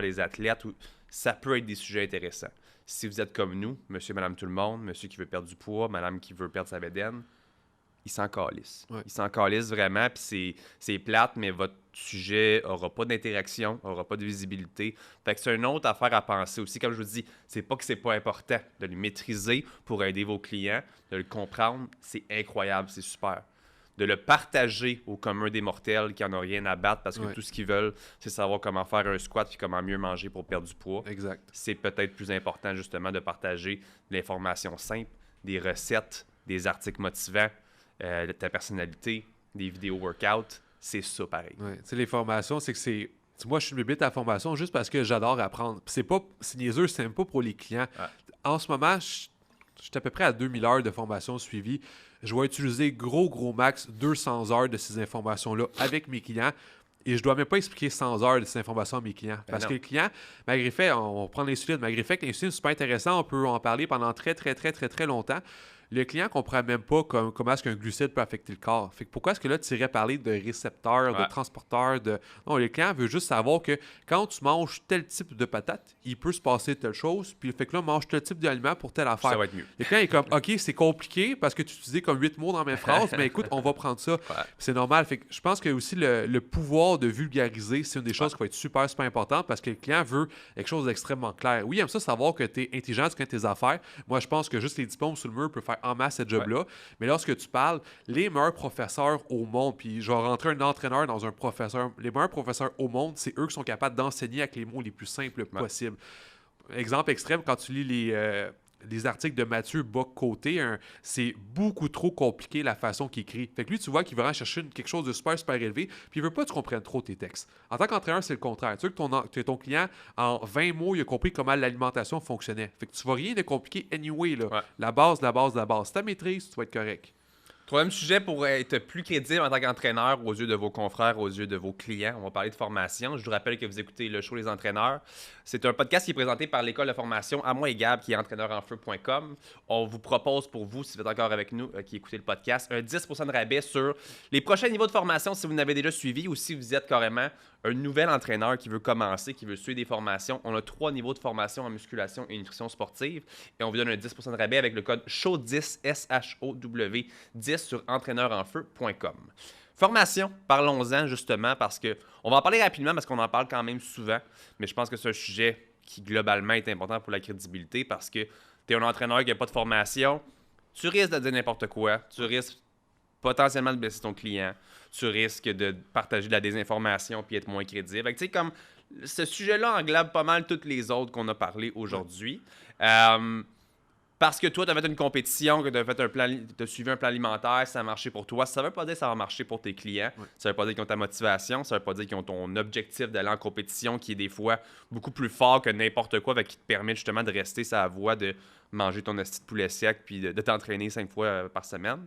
[SPEAKER 1] des athlètes, ça peut être des sujets intéressants. Si vous êtes comme nous, monsieur, madame, tout le monde, monsieur qui veut perdre du poids, madame qui veut perdre sa bédaine, il s'en calisse. Il s'en calisse vraiment, puis c'est plate, mais votre sujet n'aura pas d'interaction, n'aura pas de visibilité. Fait que c'est une autre affaire à penser aussi. Comme je vous dis, c'est pas que c'est pas important de le maîtriser pour aider vos clients, de le comprendre, c'est incroyable, c'est super. De le partager au commun des mortels qui n'en ont rien à battre parce que tout ce qu'ils veulent, c'est savoir comment faire un squat puis comment mieux manger pour perdre du poids.
[SPEAKER 2] Exact.
[SPEAKER 1] C'est peut-être plus important justement de partager de l'information simple, des recettes, des articles motivants, de ta personnalité, des vidéos workout. c'est ça pareil.
[SPEAKER 2] Ouais. Tu sais, les formations, c'est que c'est... Moi, je suis une bébête à la formation juste parce que j'adore apprendre. Puis c'est niaiseux, c'est même pas pour les clients.
[SPEAKER 1] Ouais.
[SPEAKER 2] En ce moment, je suis à peu près à 2000 heures de formation suivie. Je vais utiliser gros max 200 heures de ces informations-là avec mes clients. Et je dois même pas expliquer 100 heures de ces informations à mes clients. Parce que le client, malgré fait, on prend l'insuline, malgré fait que l'insuline, c'est super intéressant, on peut en parler pendant très longtemps. Le client ne comprend même pas comment est-ce qu'un glucide peut affecter le corps. Fait que pourquoi est-ce que là, tu irais parler de récepteurs, de transporteurs, de... Non, le client veut juste savoir que quand tu manges tel type de patate, il peut se passer telle chose, puis le fait que là, mange tel type d'aliment pour telle affaire.
[SPEAKER 1] Ça va être mieux.
[SPEAKER 2] Le client est comme, OK, c'est compliqué parce que tu utilisais comme 8 mots dans mes phrases, mais écoute, on va prendre ça. C'est normal. Fait que je pense que aussi le pouvoir de vulgariser, c'est une des choses qui va être super importante parce que le client veut quelque chose d'extrêmement clair. Oui, il aime ça savoir que tu es intelligent, tu connais tes affaires. Moi, je pense que juste les diplômes sur le mur peuvent faire en masse cette job-là. Mais lorsque tu parles, les meilleurs professeurs au monde, puis je vais rentrer un entraîneur dans un professeur, les meilleurs professeurs au monde, c'est eux qui sont capables d'enseigner avec les mots les plus simples possibles. Exemple extrême, quand tu lis les articles de Mathieu Bock-Côté, c'est beaucoup trop compliqué la façon qu'il écrit. Fait que lui, tu vois qu'il va vraiment chercher quelque chose de super élevé, puis il veut pas que tu comprennes trop tes textes. En tant qu'entraîneur, c'est le contraire. Tu veux que ton client, en 20 mots, il a compris comment l'alimentation fonctionnait. Fait que tu vas rien de compliqué anyway, là. La base. Si tu la maîtrises, tu vas être correct.
[SPEAKER 1] Troisième sujet pour être plus crédible en tant qu'entraîneur aux yeux de vos confrères, aux yeux de vos clients. On va parler de formation. Je vous rappelle que vous écoutez le show Les Entraîneurs. C'est un podcast qui est présenté par l'école de formation à moi et Gab, qui est entraîneurenfeu.com. On vous propose pour vous, si vous êtes encore avec nous, qui écoutez le podcast, un 10% de rabais sur les prochains niveaux de formation si vous n'avez déjà suivi ou si vous êtes carrément un nouvel entraîneur qui veut commencer, qui veut suivre des formations. On a 3 niveaux de formation en musculation et nutrition sportive et on vous donne un 10% de rabais avec le code SHOW10, SHOW 10 sur entraîneurenfeu.com. Formation, parlons-en justement parce que on va en parler rapidement parce qu'on en parle quand même souvent, mais je pense que c'est un sujet qui globalement est important pour la crédibilité parce que tu es un entraîneur qui n'a pas de formation, tu risques de dire n'importe quoi, tu risques potentiellement de blesser ton client, tu risques de partager de la désinformation puis être moins crédible. Tu sais, comme ce sujet-là englobe pas mal toutes les autres qu'on a parlé aujourd'hui. Parce que toi, tu as fait une compétition, que tu as fait t'as suivi un plan alimentaire, ça a marché pour toi. Ça ne veut pas dire que ça va marcher pour tes clients. Ça ne veut pas dire qu'ils ont ta motivation. Ça ne veut pas dire qu'ils ont ton objectif d'aller en compétition qui est des fois beaucoup plus fort que n'importe quoi, qui te permet justement de rester sur la voie de manger ton esti de poulet sec puis de t'entraîner 5 fois par semaine.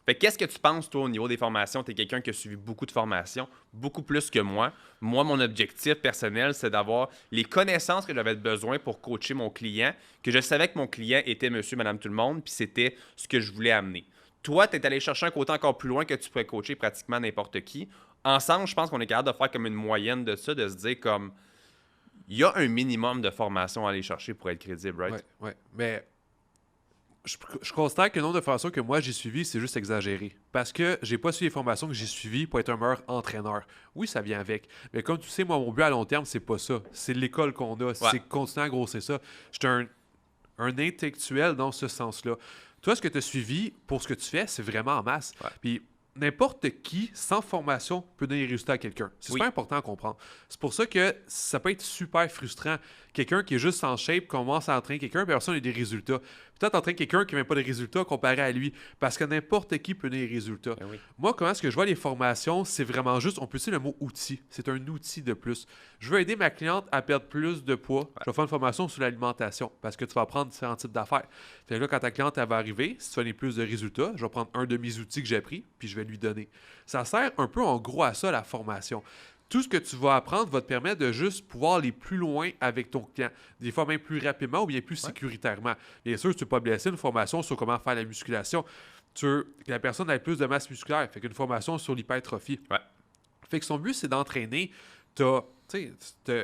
[SPEAKER 1] Fait qu'est-ce que tu penses, toi, au niveau des formations? Tu es quelqu'un qui a suivi beaucoup de formations, beaucoup plus que moi. Moi, mon objectif personnel, c'est d'avoir les connaissances que j'avais besoin pour coacher mon client, que je savais que mon client était monsieur, madame, tout le monde, puis c'était ce que je voulais amener. Toi, tu es allé chercher un côté encore plus loin que tu pourrais coacher pratiquement n'importe qui. Ensemble, je pense qu'on est capable de faire comme une moyenne de ça, de se dire comme, il y a un minimum de formation à aller chercher pour être crédible, right?
[SPEAKER 2] Oui, mais... Je constate que le nombre de formations que moi j'ai suivies, c'est juste exagéré. Parce que j'ai pas suivi les formations que j'ai suivies pour être un meilleur entraîneur. Oui, ça vient avec. Mais comme tu sais, moi, mon but à long terme, c'est pas ça. C'est l'école qu'on a. C'est continuer à grossir ça. Je suis un intellectuel dans ce sens-là. Toi, ce que tu as suivi pour ce que tu fais, c'est vraiment en masse. Puis n'importe qui, sans formation, peut donner des résultats à quelqu'un. C'est super important à comprendre. C'est pour ça que ça peut être super frustrant. Quelqu'un qui est juste en shape commence à entraîner quelqu'un, puis personne n'a des résultats. Peut-être entraîner quelqu'un qui n'a même pas de résultats comparé à lui, parce que n'importe qui peut donner des résultats. Moi, comment est-ce que je vois les formations? C'est vraiment juste, on peut utiliser le mot outil. C'est un outil de plus. Je veux aider ma cliente à perdre plus de poids. Je vais faire une formation sur l'alimentation, parce que tu vas apprendre différents types d'affaires. Fait que là, quand ta cliente elle va arriver, si tu veux plus de résultats, je vais prendre un de mes outils que j'ai appris, puis je vais lui donner. Ça sert un peu en gros à ça, la formation. Tout ce que tu vas apprendre va te permettre de juste pouvoir aller plus loin avec ton client. Des fois même plus rapidement ou bien plus sécuritairement. Bien sûr, tu ne peux pas blesser une formation sur comment faire la musculation. Tu veux que la personne ait plus de masse musculaire. Fait qu'une formation sur l'hypertrophie. Fait que son but, c'est d'entraîner. Tu as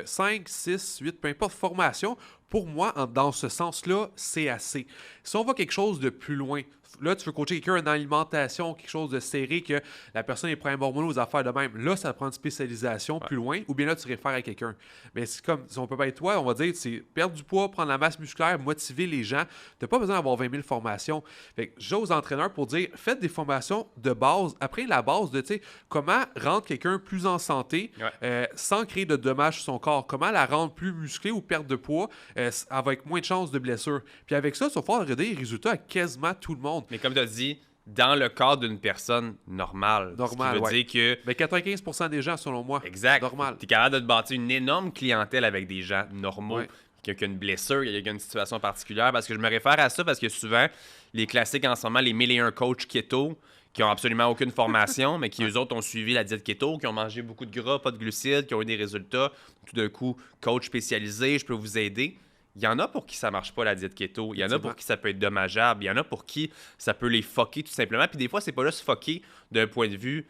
[SPEAKER 2] 5, 6, 8, peu importe, formation. Pour moi, dans ce sens-là, c'est assez. Si on va quelque chose de plus loin, là, tu veux coacher quelqu'un en alimentation, quelque chose de serré, que la personne est problèmes hormonaux, aux affaires de même. Là, ça prend une spécialisation plus loin, ou bien là, tu réfères à quelqu'un. Mais c'est comme, si on peut pas être toi, on va dire, c'est perdre du poids, prendre la masse musculaire, motiver les gens. Tu n'as pas besoin d'avoir 20 000 formations. Fait que j'ai aux entraîneurs pour dire, faites des formations de base. Après, la base de, tu sais, comment rendre quelqu'un plus en santé sans créer de dommages sur son corps. Comment la rendre plus musclée ou perdre de poids avec moins de chances de blessure. Puis avec ça, tu vas pouvoir aider les résultats à quasiment tout le monde.
[SPEAKER 1] Mais comme tu as dit, dans le cadre d'une personne normale.
[SPEAKER 2] Normal,
[SPEAKER 1] ce qui veut dire que...
[SPEAKER 2] Mais 95% des gens, selon moi,
[SPEAKER 1] Exact.
[SPEAKER 2] normal.
[SPEAKER 1] Tu es capable de te bâtir une énorme clientèle avec des gens normaux.
[SPEAKER 2] Ouais.
[SPEAKER 1] Quelqu'un qui a une blessure, quelqu'un qui a une situation particulière. Parce que je me réfère à ça parce que souvent, les classiques en ce moment, les 1001 coachs keto, qui ont absolument aucune formation, mais qui eux autres ont suivi la diète keto, qui ont mangé beaucoup de gras, pas de glucides, qui ont eu des résultats. Tout d'un coup, coach spécialisé, je peux vous aider. Il y en a pour qui ça marche pas la diète keto. Il y en a pour qui ça peut être dommageable. Il y en a pour qui ça peut les fucker tout simplement. Puis des fois, c'est pas juste fucker d'un point de vue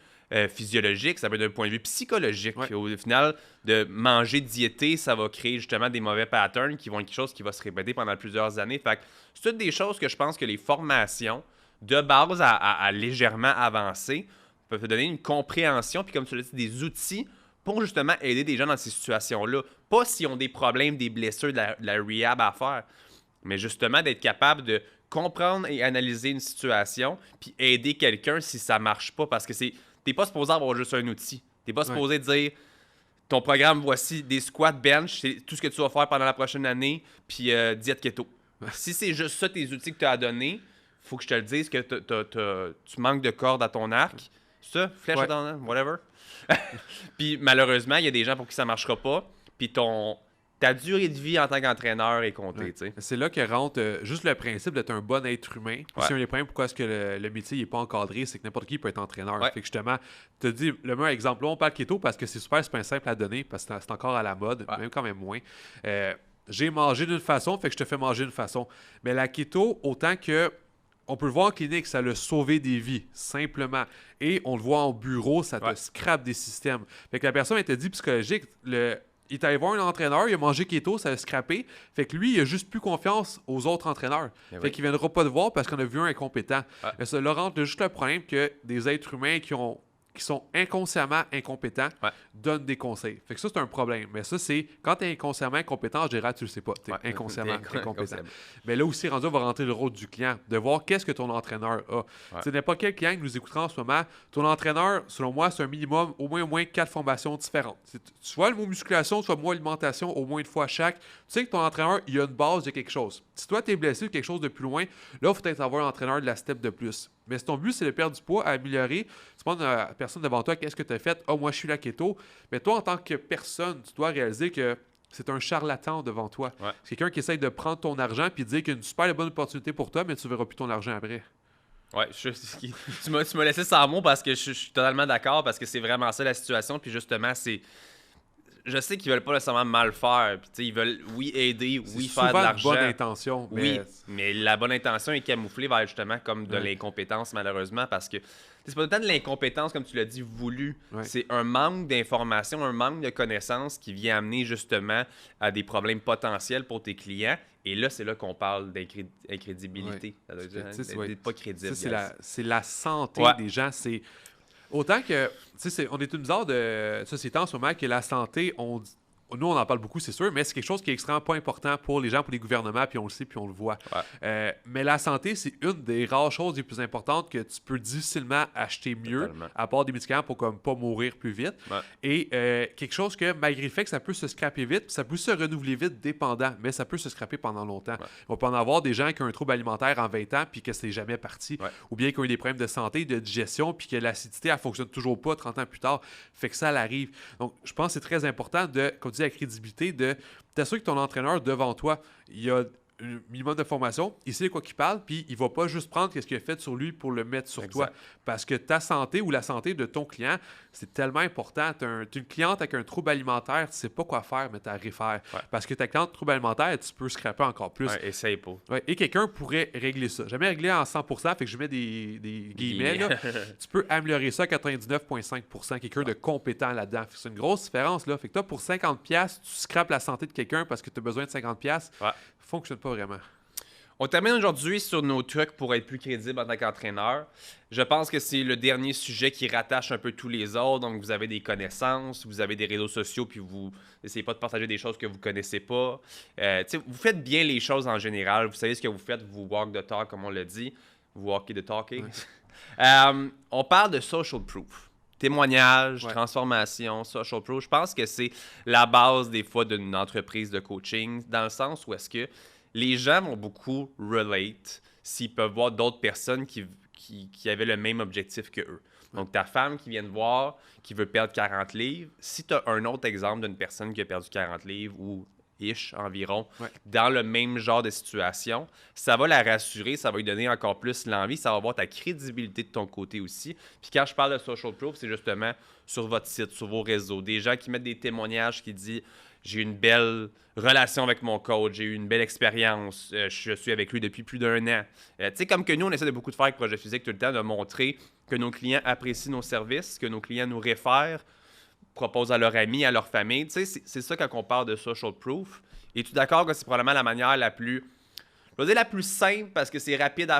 [SPEAKER 1] physiologique, ça peut être d'un point de vue psychologique.
[SPEAKER 2] Ouais.
[SPEAKER 1] Au final, de manger diété, ça va créer justement des mauvais patterns qui vont être quelque chose qui va se répéter pendant plusieurs années. Fait que c'est toutes des choses que je pense que les formations de base à légèrement avancer peuvent te donner une compréhension, puis comme tu l'as dit, des outils pour justement aider des gens dans ces situations-là. Pas s'ils ont des problèmes, des blessures, de la rehab à faire, mais justement d'être capable de comprendre et analyser une situation, puis aider quelqu'un si ça marche pas, parce que t'es pas supposé avoir juste un outil. T'es pas supposé dire, ton programme, voici des squats, bench, c'est tout ce que tu vas faire pendant la prochaine année, puis diète keto. Si c'est juste ça tes outils que tu as à donner, faut que je te le dise que tu manques de cordes à ton arc. C'est ça? Flèche à ton arc? Whatever. Puis malheureusement, il y a des gens pour qui ça marchera pas. Puis ta durée de vie en tant qu'entraîneur est comptée.
[SPEAKER 2] Ouais. C'est là que rentre juste le principe d'être un bon être humain. C'est un des problèmes pourquoi est-ce que le métier n'est pas encadré, c'est que n'importe qui peut être entraîneur. Fait que justement, tu te dis, le meilleur exemple, là, on parle keto parce que c'est super simple à donner, parce que c'est encore à la mode, même quand même moins. J'ai mangé d'une façon, fait que je te fais manger d'une façon. Mais la keto, autant que on peut le voir en clinique, ça l'a sauvé des vies, simplement. Et on le voit en bureau, ça te scrape des systèmes. Fait que la personne était dit psychologique, il est allé voir un entraîneur, il a mangé keto, ça a scrappé. Fait que lui, il a juste plus confiance aux autres entraîneurs. Fait qu'il ne viendra pas te voir parce qu'on a vu un incompétent. Mais ça, Laurent, c'est juste le problème que des êtres humains qui sont inconsciemment incompétents donnent des conseils. Fait que ça, c'est un problème. Mais ça, c'est quand tu es inconsciemment incompétent, en général, tu le sais pas. Tu es inconsciemment incompétent. Mais là aussi, rendu, on va rentrer le rôle du client, de voir qu'est-ce que ton entraîneur a. C'est n'importe quel client qui nous écoutera en ce moment, ton entraîneur, selon moi, c'est un minimum, au moins 4 formations différentes. Soit le mot musculation, soit le mot alimentation, au moins une fois chaque. Tu sais que ton entraîneur, il y a une base de quelque chose. Si toi, tu es blessé ou quelque chose de plus loin, là, il faut peut-être avoir un entraîneur de la step de plus. Mais si ton but, c'est de perdre du poids, à améliorer, tu demandes à la personne devant toi, qu'est-ce que tu as fait? Ah, moi, je suis la keto. Mais toi, en tant que personne, tu dois réaliser que c'est un charlatan devant toi. C'est quelqu'un qui essaye de prendre ton argent puis dire qu'il y a une super bonne opportunité pour toi, mais tu ne verras plus ton argent après. Ouais,
[SPEAKER 1] tu m'as laissé sans mots parce que je suis totalement d'accord, parce que c'est vraiment ça la situation. Puis justement, je sais qu'ils veulent pas nécessairement mal faire. Puis, ils veulent, aider, faire de l'argent.
[SPEAKER 2] C'est bonne intention.
[SPEAKER 1] Mais la bonne intention est camouflée vers justement comme de l'incompétence, malheureusement, parce que c'est pas tant de l'incompétence, comme tu l'as dit, voulu. C'est un manque d'information, un manque de connaissances qui vient amener justement à des problèmes potentiels pour tes clients. Et là, c'est là qu'on parle d'incrédibilité. D'être pas crédible.
[SPEAKER 2] C'est la santé des gens. C'est... Autant que, on est une bizarre de société en ce moment que la santé, nous, on en parle beaucoup, c'est sûr, mais c'est quelque chose qui est extrêmement pas important pour les gens, pour les gouvernements, puis on le sait, puis on le voit. Mais la santé, c'est une des rares choses les plus importantes que tu peux difficilement acheter mieux, à part des médicaments pour comme pas mourir plus vite. Et quelque chose que, malgré le fait que ça peut se scraper vite, ça peut se renouveler vite, dépendant, mais ça peut se scraper pendant longtemps. On peut en avoir des gens qui ont un trouble alimentaire en 20 ans, puis que c'est jamais parti. Ou bien qui ont eu des problèmes de santé, de digestion, puis que l'acidité, elle fonctionne toujours pas 30 ans plus tard. Fait que ça arrive. Donc, je pense que c'est très important de, comme tu dis, la crédibilité, de t'assurer que ton entraîneur devant toi, il a un minimum de formation, il sait de quoi qu'il parle, puis il va pas juste prendre ce qu'il a fait sur lui pour le mettre sur toi. Parce que ta santé ou la santé de ton client, c'est tellement important. Tu es une cliente avec un trouble alimentaire, tu sais pas quoi faire, mais tu as à refaire. Parce que ta cliente trouble alimentaire, tu peux scraper encore plus.
[SPEAKER 1] Essaye pas.
[SPEAKER 2] Et quelqu'un pourrait régler ça. Jamais réglé en 100%, fait que je mets des guillemets. Là. Tu peux améliorer ça à 99,5%. Quelqu'un de compétent là-dedans. C'est une grosse différence. Là. Fait que toi, pour 50$, tu scrapes la santé de quelqu'un parce que tu as besoin de 50$. Fonctionne pas vraiment.
[SPEAKER 1] On termine aujourd'hui sur nos trucs pour être plus crédible en tant qu'entraîneur. Je pense que c'est le dernier sujet qui rattache un peu tous les autres. Donc, vous avez des connaissances, vous avez des réseaux sociaux, puis vous n'essayez pas de partager des choses que vous connaissez pas. Vous faites bien les choses en général. Vous savez ce que vous faites, vous walk the talk, comme on le dit. Vous walkez the talking. On parle de social proof. Témoignage, transformation, social proof. Je pense que c'est la base des fois d'une entreprise de coaching, dans le sens où est-ce que les gens vont beaucoup relate s'ils peuvent voir d'autres personnes qui qui avaient le même objectif que eux. Donc, ta femme qui vient te voir, qui veut perdre 40 livres, si tu as un autre exemple d'une personne qui a perdu 40 livres ou environ, dans le même genre de situation, ça va la rassurer, ça va lui donner encore plus l'envie, ça va avoir ta crédibilité de ton côté aussi. Puis quand je parle de social proof, c'est justement sur votre site, sur vos réseaux, des gens qui mettent des témoignages qui disent « J'ai eu une belle relation avec mon coach, j'ai eu une belle expérience, je suis avec lui depuis plus d'1 an. » Tu sais, comme que nous, on essaie de beaucoup de faire avec Projet Physique tout le temps, de montrer que nos clients apprécient nos services, que nos clients nous réfèrent, proposent à leurs amis, à leur famille. Tu sais, c'est ça quand on parle de social proof. Es-tu d'accord que c'est probablement la manière la plus, je vais dire la plus simple parce que c'est rapide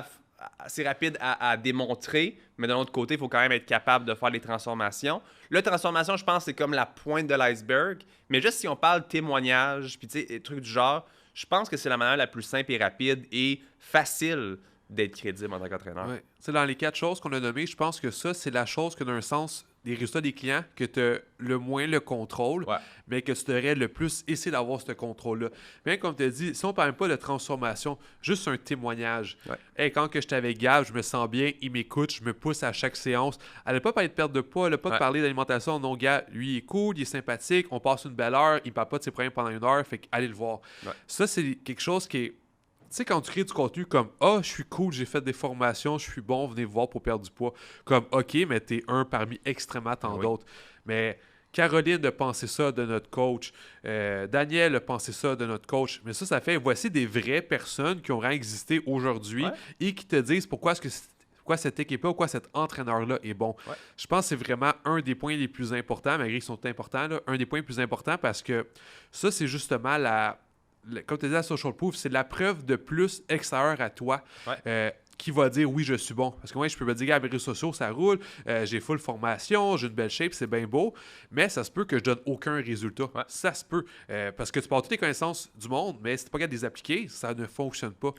[SPEAKER 1] à démontrer, mais d'un autre côté, il faut quand même être capable de faire les transformations. La transformation, je pense, c'est comme la pointe de l'iceberg, mais juste si on parle témoignage, puis tu sais, trucs du genre, je pense que c'est la manière la plus simple et rapide et facile d'être crédible en tant qu'entraîneur.
[SPEAKER 2] Ouais. Dans les 4 choses qu'on a nommées, je pense que ça, c'est la chose que, d'un sens, les résultats des clients, que tu as le moins le contrôle, mais que tu devrais le plus essayer d'avoir ce contrôle-là. Bien, comme tu as dit, si on ne parle pas de transformation, juste un témoignage. Hey, quand que j'étais avec Gab, je me sens bien, il m'écoute, je me pousse à chaque séance. Elle n'a pas parlé de perte de poids, elle n'a pas de parler d'alimentation. Non, Gab, lui, il est cool, il est sympathique, on passe une belle heure, il ne parle pas de ses problèmes pendant 1 heure, fait qu'allez le voir. Ça, c'est quelque chose qui est... Tu sais, quand tu crées du contenu comme « Ah, je suis cool, j'ai fait des formations, je suis bon, venez me voir pour perdre du poids. » Comme « OK, mais t'es un parmi extrêmement tant d'autres. » Mais Caroline a pensé ça de notre coach. Daniel a pensé ça de notre coach. Mais ça fait « Voici des vraies personnes qui ont vraiment existé aujourd'hui et qui te disent pourquoi cette équipe-là, pourquoi cet entraîneur-là est bon. » Je pense que c'est vraiment un des points les plus importants, malgré qu'ils sont importants, là, un des points les plus importants parce que ça, c'est justement comme tu disais, la social proof, c'est la preuve de plus extérieure à toi qui va dire oui, je suis bon. Parce que moi, je peux me dire, à mes réseaux sociaux, ça roule, j'ai full formation, j'ai une belle shape, c'est bien beau, mais ça se peut que je donne aucun résultat. Ça se peut. Parce que tu portes toutes les connaissances du monde, mais si tu n'es pas capable de les appliquer, ça ne fonctionne pas.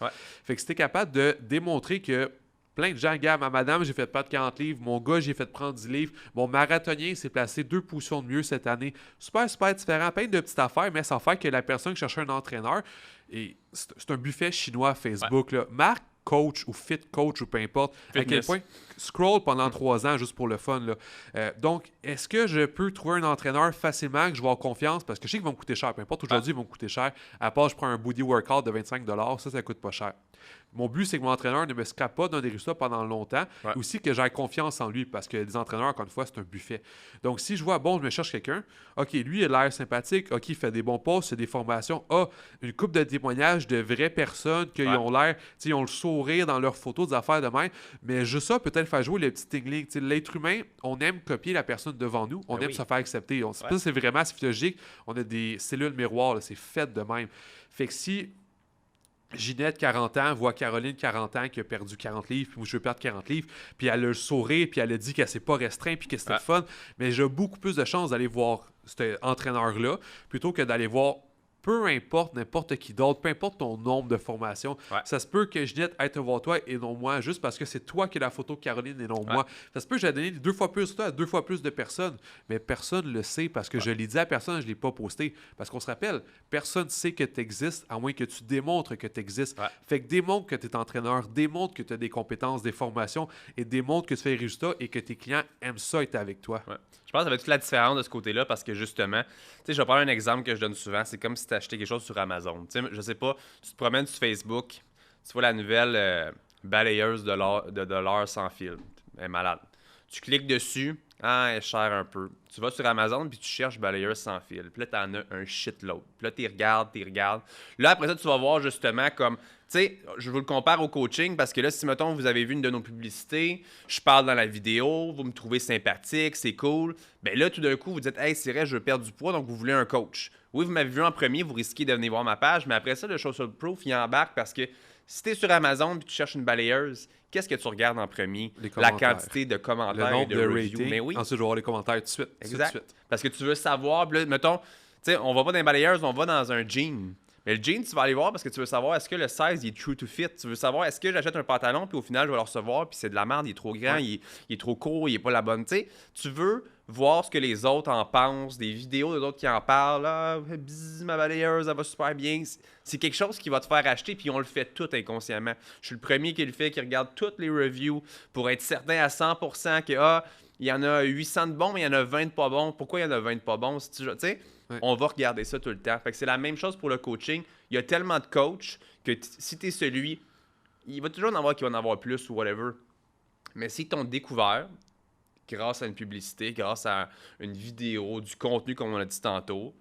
[SPEAKER 2] Fait que si tu es capable de démontrer que plein de gens, gars, ma madame, j'ai fait perdre 40 livres. Mon gars, j'ai fait prendre 10 livres. Mon marathonien s'est placé 2 positions de mieux cette année. Super, super différent. Plein de petites affaires, mais ça fait que la personne qui cherchait un entraîneur, et c'est un buffet chinois Facebook, là. Marque coach ou fit coach ou peu importe. À quel point scroll pendant 3 ans juste pour le fun. Là. Donc, est-ce que je peux trouver un entraîneur facilement que je vais avoir confiance? Parce que je sais qu'ils vont me coûter cher. Peu importe, aujourd'hui, ils vont me coûter cher. À part, je prends un body workout de 25 $, ça coûte pas cher. Mon but, c'est que mon entraîneur ne me scrape pas dans des résultats pendant longtemps. Et aussi que j'ai confiance en lui parce que les entraîneurs, encore une fois, c'est un buffet. Donc, si je vois, bon, je me cherche quelqu'un, OK, lui, il a l'air sympathique, OK, il fait des bons posts, c'est des formations, une couple de témoignages de vraies personnes qui ont l'air, ils ont le sourire dans leurs photos, des affaires de même, mais juste ça, peut-être faire jouer le petit tingling. L'être humain, on aime copier la personne devant nous, on aime se faire accepter. Ça, c'est vraiment physiologique. On a des cellules miroirs, là, c'est fait de même. Fait que si Ginette, 40 ans, voit Caroline, 40 ans, qui a perdu 40 livres, puis moi, je veux perdre 40 livres, puis elle a le sourire, puis elle a dit qu'elle s'est pas restreint, puis que c'était fun, mais j'ai beaucoup plus de chances d'aller voir cet entraîneur-là, plutôt que d'aller voir peu importe n'importe qui d'autre, peu importe ton nombre de formations. Ça se peut que Ginette aille te voir toi et non moi, juste parce que c'est toi qui as la photo de Caroline et non moi. Ça se peut que j'ai donné 2 fois plus de toi à 2 fois plus de personnes, mais personne ne le sait parce que je l'ai dit à personne, je ne l'ai pas posté. Parce qu'on se rappelle, personne ne sait que tu existes à moins que tu démontres que tu existes. Fait que démontre que tu es entraîneur, démontre que tu as des compétences, des formations et démontre que tu fais des résultats et que tes clients aiment ça être avec toi.
[SPEAKER 1] Je pense que ça fait toute la différence de ce côté-là parce que justement, tu sais, je vais prendre un exemple que je donne souvent. C'est comme si tu acheté quelque chose sur Amazon. Tu sais, je sais pas, tu te promènes sur Facebook, tu vois la nouvelle balayeuse de l'heure sans fil. Elle est malade. Tu cliques dessus, elle est chère un peu. Tu vas sur Amazon puis tu cherches balayeuse sans fil. Puis là, tu en as un shitload. Puis là, tu regardes. Là, après ça, tu vas voir justement comme... Tu sais, je vous le compare au coaching parce que là, si, mettons, vous avez vu une de nos publicités, je parle dans la vidéo, vous me trouvez sympathique, c'est cool, bien là, tout d'un coup, vous dites « Hey, c'est vrai, je veux perdre du poids, donc vous voulez un coach. » Oui, vous m'avez vu en premier, vous risquez de venir voir ma page, mais après ça, le social proof, il embarque parce que si tu es sur Amazon et tu cherches une balayeuse, qu'est-ce que tu regardes en premier? La quantité de commentaires,
[SPEAKER 2] le nombre de
[SPEAKER 1] reviews.
[SPEAKER 2] ratings.
[SPEAKER 1] Mais oui.
[SPEAKER 2] Ensuite, je vais voir les commentaires tout de suite.
[SPEAKER 1] Exact. Parce que tu veux savoir, là, mettons, tu sais, on va pas dans une balayeuse, on va dans un jean. Mais le jean, tu vas aller voir parce que tu veux savoir est-ce que le size il est true to fit. Tu veux savoir est-ce que j'achète un pantalon puis au final je vais le recevoir puis c'est de la merde, il est trop grand, il est trop court, il est pas la bonne. Tu sais, tu veux voir ce que les autres en pensent, des vidéos d'autres qui en parlent. Ah, bzzz, ma balayeuse, elle va super bien. C'est quelque chose qui va te faire acheter puis on le fait tout inconsciemment. Je suis le premier qui le fait, qui regarde toutes les reviews pour être certain à 100% que il y en a 800 de bons, mais il y en a 20 de pas bons. Pourquoi il y en a 20 de pas bons? Si tu sais, on va regarder ça tout le temps. Fait que c'est la même chose pour le coaching. Il y a tellement de coachs que si tu es celui, il va toujours en avoir qui va en avoir plus ou whatever. Mais si t'ont découvert, grâce à une publicité, grâce à une vidéo, du contenu comme on a dit tantôt,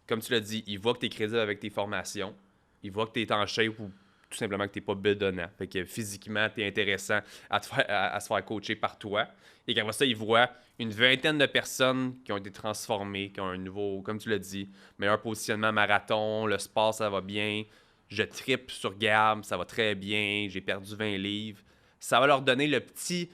[SPEAKER 1] comme tu l'as dit, il voit que tu es crédible avec tes formations, il voit que tu es en shape ou tout simplement que tu n'es pas bedonnant. Fait que physiquement, tu es intéressant à se faire coacher par toi. Et qu'après ça, il voit une vingtaine de personnes qui ont été transformées, qui ont un nouveau, comme tu l'as dit, meilleur positionnement marathon, le sport, ça va bien, je trippe sur Gab, ça va très bien, j'ai perdu 20 livres. Ça va leur donner le petit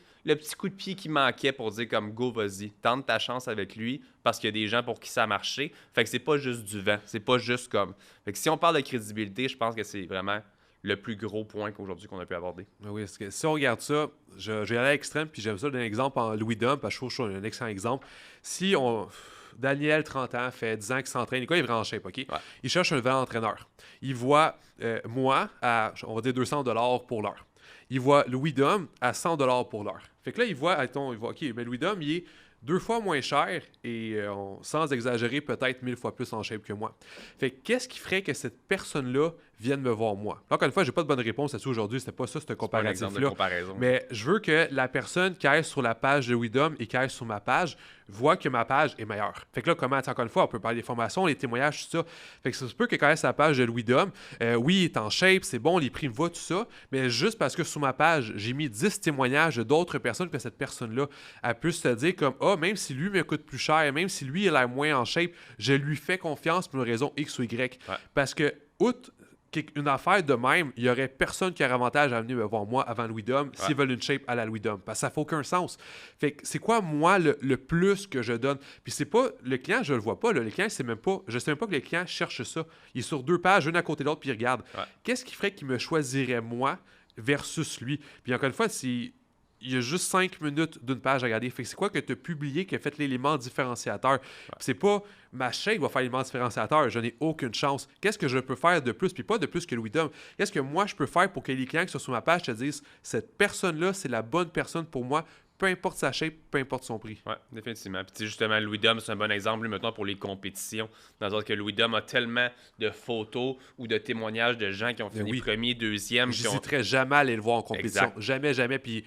[SPEAKER 1] coup de pied qui manquait pour dire comme go, vas-y, tente ta chance avec lui parce qu'il y a des gens pour qui ça a marché. Fait que c'est pas juste du vent, c'est pas juste comme. Fait que si on parle de crédibilité, je pense que c'est vraiment le plus gros point qu'aujourd'hui qu'on a pu aborder.
[SPEAKER 2] Oui, parce que si on regarde ça, je vais aller à l'extrême, puis j'aime ça donner un exemple en Louis Dom, parce que je trouve que c'est un excellent exemple. Si on. Daniel, 30 ans, fait 10 ans qu'il s'entraîne. Il est vraiment en shape, OK? Ouais. Il cherche un nouvel entraîneur. Il voit moi à, on va dire, 200$ pour l'heure. Il voit Louis Dom à 100$ pour l'heure. Fait que là, il voit, OK, mais Louis Dom, il est 2 fois moins cher et sans exagérer, peut-être 1000 fois plus en shape que moi. Fait que qu'est-ce qui ferait que cette personne-là vienne me voir moi? Encore une fois, j'ai pas de bonne réponse à ça aujourd'hui, c'était pas ça, ce comparatif-là. Mais je veux que la personne qui aille sur la page de Louis Dom et qui aille sur ma page voit que ma page est meilleure. Fait que là, comment, encore une fois, on peut parler des formations, les témoignages, tout ça. Fait que ça se peut que quand il est sur la page de Louis Dom, oui, il est en shape, c'est bon, les prix me voient, tout ça, mais juste parce que sur ma page, j'ai mis 10 témoignages d'autres personnes que cette personne-là a pu se dire comme, même si lui me coûte plus cher, même si lui il a l'air moins en shape, je lui fais confiance pour une raison X ou Y. Ouais. Parce que, outre une affaire de même, il n'y aurait personne qui aurait avantage à venir me voir moi avant Louis Dom s'ils veulent une shape à la Louis Dom. Parce que ça fait aucun sens. Fait que c'est quoi, moi, le plus que je donne? Puis c'est pas... Le client, je le vois pas. Là. Le client, c'est même pas... Je sais même pas que le client cherche ça. Il est sur 2 pages, une à côté de l'autre, puis il regarde. Ouais. Qu'est-ce qui ferait qu'il me choisirait moi versus lui? Puis encore une fois, il y a juste 5 minutes d'une page à regarder. Fait que c'est quoi que tu as publié qui a fait l'élément différenciateur? Ouais. C'est pas ma shape va faire l'élément différenciateur. Je n'ai aucune chance. Qu'est-ce que je peux faire de plus? Puis pas de plus que Louis Dom. Qu'est-ce que moi je peux faire pour que les clients qui sont sur ma page te disent cette personne-là, c'est la bonne personne pour moi? Peu importe sa shape, peu importe son prix.
[SPEAKER 1] Oui, définitivement. Puis justement, Louis Dom, c'est un bon exemple, lui, maintenant, pour les compétitions. Dans le sens que Louis Dom a tellement de photos ou de témoignages de gens qui ont fini premier, deuxième.
[SPEAKER 2] Je n'hésiterais jamais à aller le voir en compétition. Exact. Jamais, jamais. Puis,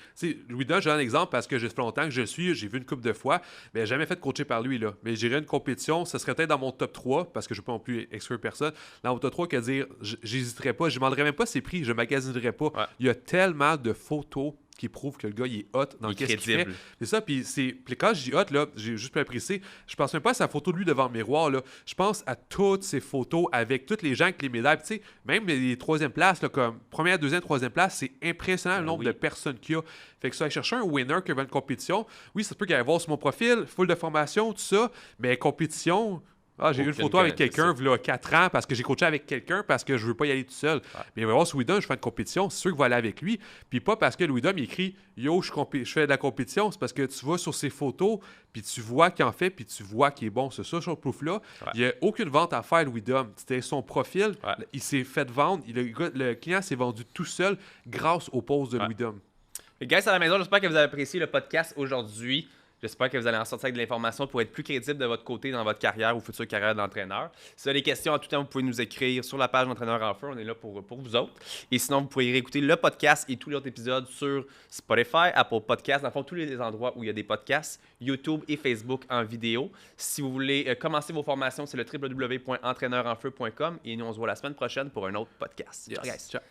[SPEAKER 2] Louis Dom, j'ai un exemple parce que ça fait longtemps que j'ai vu une couple de fois, mais jamais fait coacher par lui, là. Mais j'irais une compétition, ça serait peut-être dans mon top 3, parce que je ne peux pas non plus exclure personne. Dans mon top 3, qu'à dire, j'hésiterais pas, je ne demanderais même pas ses prix, je ne magasinerais pas. Ouais. Il y a tellement de photos qui prouve que le gars, il est hot dans qu'est-ce qu'il fait. C'est ça, puis quand je dis hot, là, j'ai juste précisé, je pense même pas à sa photo de lui devant le miroir, là. Je pense à toutes ses photos avec tous les gens avec les médailles. Tu sais, même les troisième places, là, comme première, deuxième, troisième place, c'est impressionnant le nombre de personnes qu'il y a. Fait que ça, aller chercher un winner qui va une compétition, oui, ça se peut qu'il aille voir sur mon profil, full de formation, tout ça, mais compétition... j'ai eu une photo avec quelqu'un il y a 4 ans parce que j'ai coaché avec quelqu'un parce que je veux pas y aller tout seul. Ouais. Mais il va voir sur Louis Dom, je fais une compétition, c'est sûr qu'il va aller avec lui. Puis pas parce que Louis Dom il écrit Yo, je fais de la compétition, c'est parce que tu vas sur ses photos, puis tu vois qu'il en fait, puis tu vois qu'il est bon. C'est ça, sur le proof-là. Ouais. Il n'y a aucune vente à faire, Louis Dom. C'était son profil, il s'est fait vendre. Le client s'est vendu tout seul grâce aux poses de Louis Dom.
[SPEAKER 1] Et guys, à la maison, j'espère que vous avez apprécié le podcast aujourd'hui. J'espère que vous allez en sortir avec de l'information pour être plus crédible de votre côté dans votre carrière ou future carrière d'entraîneur. Si vous avez des questions, à tout temps, vous pouvez nous écrire sur la page d'Entraîneur en Feu. On est là pour vous autres. Et sinon, vous pouvez réécouter le podcast et tous les autres épisodes sur Spotify, Apple Podcasts, dans le fond, tous les endroits où il y a des podcasts, YouTube et Facebook en vidéo. Si vous voulez commencer vos formations, c'est le www.entraîneurenfeu.com et nous, on se voit la semaine prochaine pour un autre podcast.
[SPEAKER 2] Yes. Ciao, guys. Ciao.